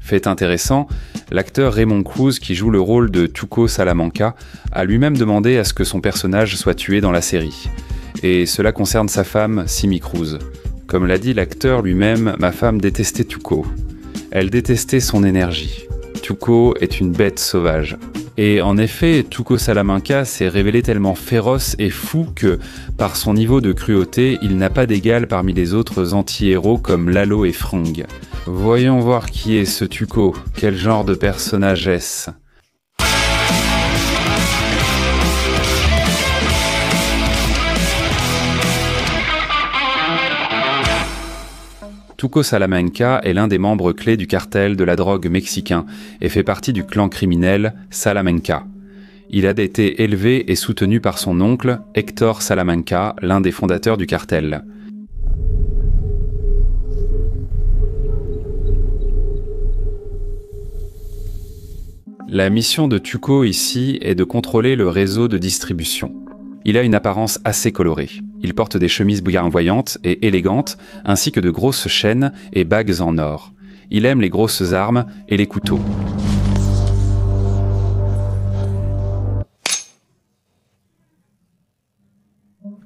Fait intéressant, l'acteur Raymond Cruz, qui joue le rôle de Tuco Salamanca, a lui-même demandé à ce que son personnage soit tué dans la série. Et cela concerne sa femme, Simi Cruz. Comme l'a dit l'acteur lui-même, ma femme détestait Tuco. Elle détestait son énergie. Tuco est une bête sauvage. Et en effet, Tuco Salamanca s'est révélé tellement féroce et fou que, par son niveau de cruauté, il n'a pas d'égal parmi les autres anti-héros comme Lalo et Frong. Voyons voir qui est ce Tuco, quel genre de personnage est-ce ? Tuco Salamanca est l'un des membres clés du cartel de la drogue mexicain et fait partie du clan criminel Salamanca. Il a été élevé et soutenu par son oncle, Héctor Salamanca, l'un des fondateurs du cartel. La mission de Tuco ici est de contrôler le réseau de distribution. Il a une apparence assez colorée. Il porte des chemises voyantes et élégantes, ainsi que de grosses chaînes et bagues en or. Il aime les grosses armes et les couteaux.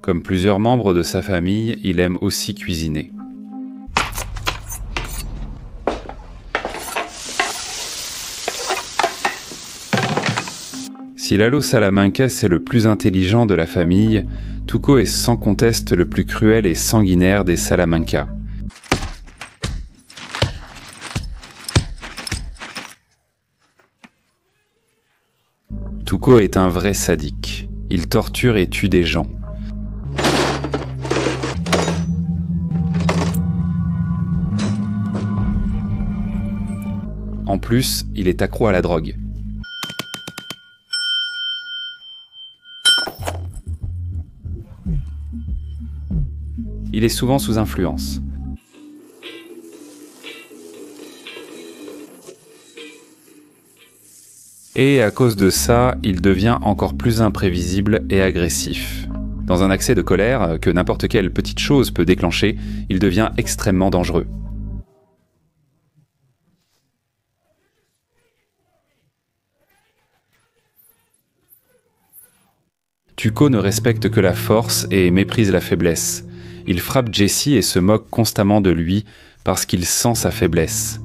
Comme plusieurs membres de sa famille, il aime aussi cuisiner. Si Lalo Salamanca est le plus intelligent de la famille, Tuco est sans conteste le plus cruel et sanguinaire des Salamanca. Tuco est un vrai sadique. Il torture et tue des gens. En plus, il est accro à la drogue. Il est souvent sous influence. Et à cause de ça, il devient encore plus imprévisible et agressif. Dans un accès de colère que n'importe quelle petite chose peut déclencher, il devient extrêmement dangereux. Tuco ne respecte que la force et méprise la faiblesse. Il frappe Jesse et se moque constamment de lui parce qu'il sent sa faiblesse.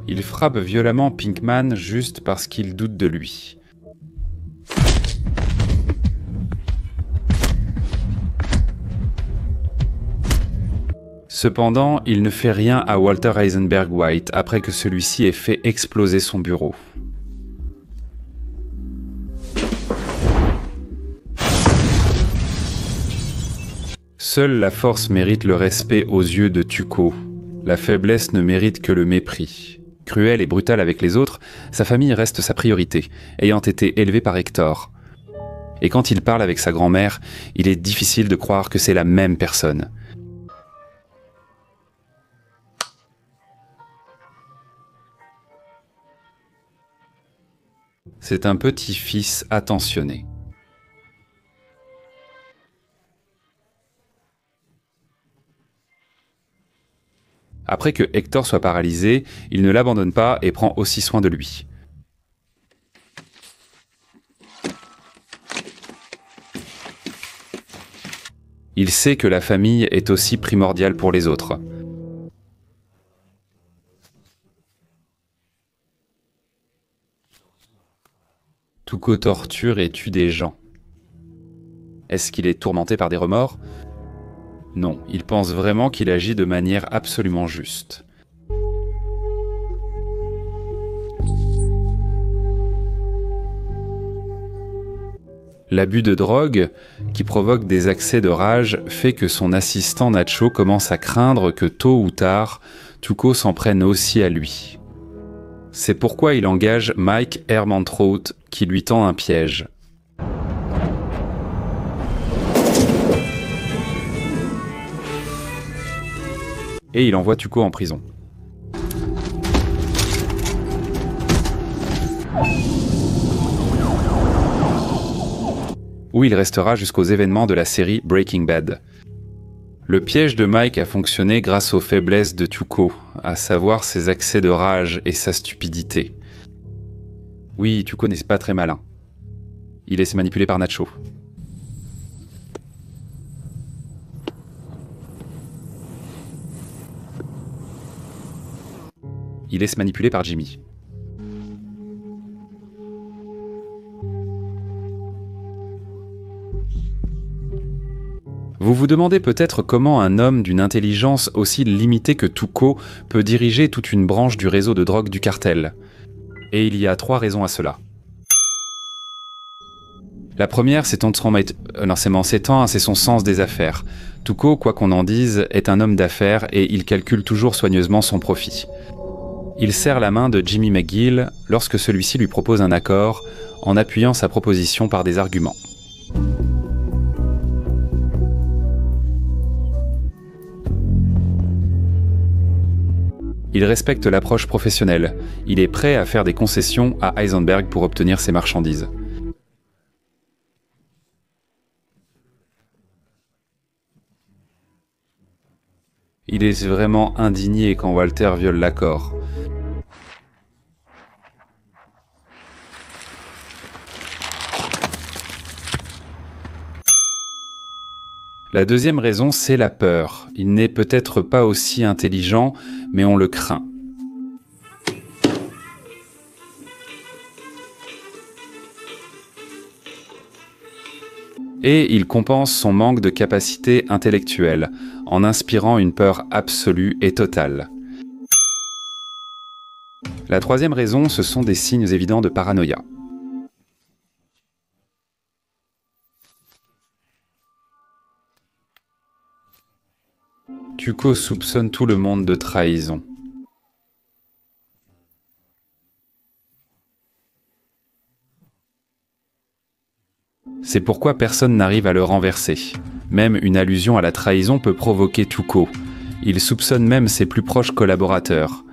Il frappe violemment Pinkman juste parce qu'il doute de lui. Cependant, il ne fait rien à Walter Eisenberg White après que celui-ci ait fait exploser son bureau. Seule la force mérite le respect aux yeux de Tuco. La faiblesse ne mérite que le mépris. Cruel et brutal avec les autres, sa famille reste sa priorité, ayant été élevé par Hector. Et quand il parle avec sa grand-mère, il est difficile de croire que c'est la même personne. C'est un petit-fils attentionné. Après que Hector soit paralysé, il ne l'abandonne pas et prend aussi soin de lui. Il sait que la famille est aussi primordiale pour les autres. Tuco torture et tue des gens. Est-ce qu'il est tourmenté par des remords ? Non, il pense vraiment qu'il agit de manière absolument juste. L'abus de drogue, qui provoque des accès de rage, fait que son assistant Nacho commence à craindre que tôt ou tard, Tuco s'en prenne aussi à lui. C'est pourquoi il engage Mike Ehrmantraut, qui lui tend un piège. Et il envoie Tuco en prison. où il restera jusqu'aux événements de la série Breaking Bad. Le piège de Mike a fonctionné grâce aux faiblesses de Tuco, à savoir ses accès de rage et sa stupidité. Oui, Tuco n'est pas très malin. Il laisse manipuler par Nacho. Il laisse manipuler par Jimmy. Vous vous demandez peut-être comment un homme d'une intelligence aussi limitée que Tuco peut diriger toute une branche du réseau de drogue du cartel. Et il y a 3 raisons à cela. La première, c'est son sens des affaires. Tuco, quoi qu'on en dise, est un homme d'affaires et il calcule toujours soigneusement son profit. Il serre la main de Jimmy McGill lorsque celui-ci lui propose un accord, en appuyant sa proposition par des arguments. Il respecte l'approche professionnelle. Il est prêt à faire des concessions à Heisenberg pour obtenir ses marchandises. Il est vraiment indigné quand Walter viole l'accord. La deuxième raison, c'est la peur. Il n'est peut-être pas aussi intelligent, mais on le craint. Et il compense son manque de capacité intellectuelle, en inspirant une peur absolue et totale. La troisième raison, ce sont des signes évidents de paranoïa. Tuco soupçonne tout le monde de trahison. C'est pourquoi personne n'arrive à le renverser. Même une allusion à la trahison peut provoquer Tuco. Il soupçonne même ses plus proches collaborateurs.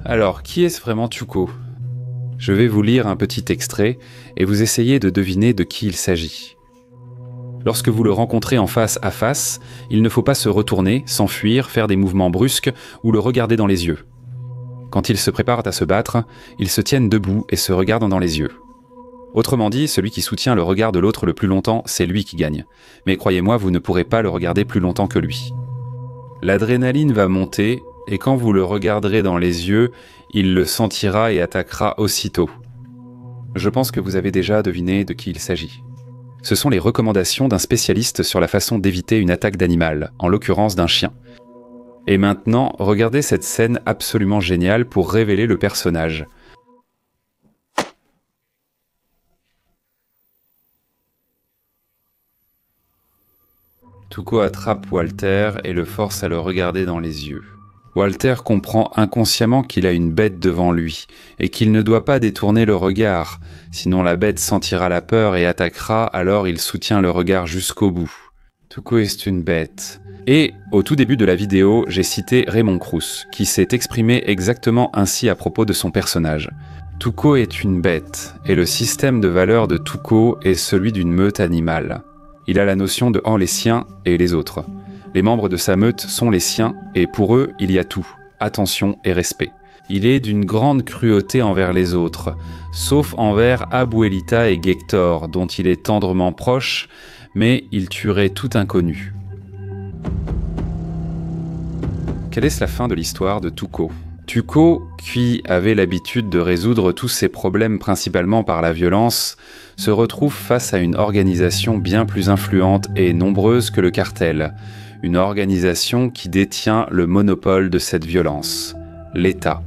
Alors, qui est-ce vraiment Tuco ? Je vais vous lire un petit extrait et vous essayez de deviner de qui il s'agit. Lorsque vous le rencontrez en face à face, il ne faut pas se retourner, s'enfuir, faire des mouvements brusques ou le regarder dans les yeux. Quand ils se préparent à se battre, ils se tiennent debout et se regardent dans les yeux. Autrement dit, celui qui soutient le regard de l'autre le plus longtemps, c'est lui qui gagne. Mais croyez-moi, vous ne pourrez pas le regarder plus longtemps que lui. L'adrénaline va monter, et quand vous le regarderez dans les yeux, il le sentira et attaquera aussitôt. Je pense que vous avez déjà deviné de qui il s'agit. Ce sont les recommandations d'un spécialiste sur la façon d'éviter une attaque d'animal, en l'occurrence d'un chien. Et maintenant, regardez cette scène absolument géniale pour révéler le personnage. Tuco attrape Walter et le force à le regarder dans les yeux. Walter comprend inconsciemment qu'il a une bête devant lui et qu'il ne doit pas détourner le regard, sinon la bête sentira la peur et attaquera, alors il soutient le regard jusqu'au bout. Tuco est une bête. Et, au tout début de la vidéo, j'ai cité Raymond Cruz, qui s'est exprimé exactement ainsi à propos de son personnage. Tuco est une bête, et le système de valeurs de Tuco est celui d'une meute animale. Il a la notion de « en les siens » et les autres. Les membres de sa meute sont les siens, et pour eux, il y a tout, attention et respect. Il est d'une grande cruauté envers les autres, sauf envers Abuelita et Gector, dont il est tendrement proche, mais il tuerait tout inconnu. Quelle est la fin de l'histoire de Tuco ? Tuco, qui avait l'habitude de résoudre tous ses problèmes principalement par la violence, se retrouve face à une organisation bien plus influente et nombreuse que le cartel. Une organisation qui détient le monopole de cette violence, l'État.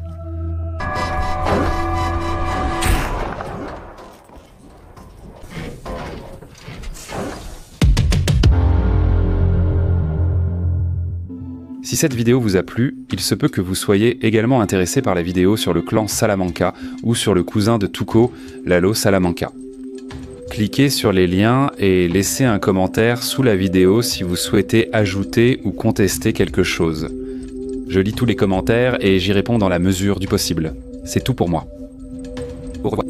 Si cette vidéo vous a plu, il se peut que vous soyez également intéressé par la vidéo sur le clan Salamanca ou sur le cousin de Tuco, Lalo Salamanca. Cliquez sur les liens et laissez un commentaire sous la vidéo si vous souhaitez ajouter ou contester quelque chose. Je lis tous les commentaires et j'y réponds dans la mesure du possible. C'est tout pour moi. Au revoir.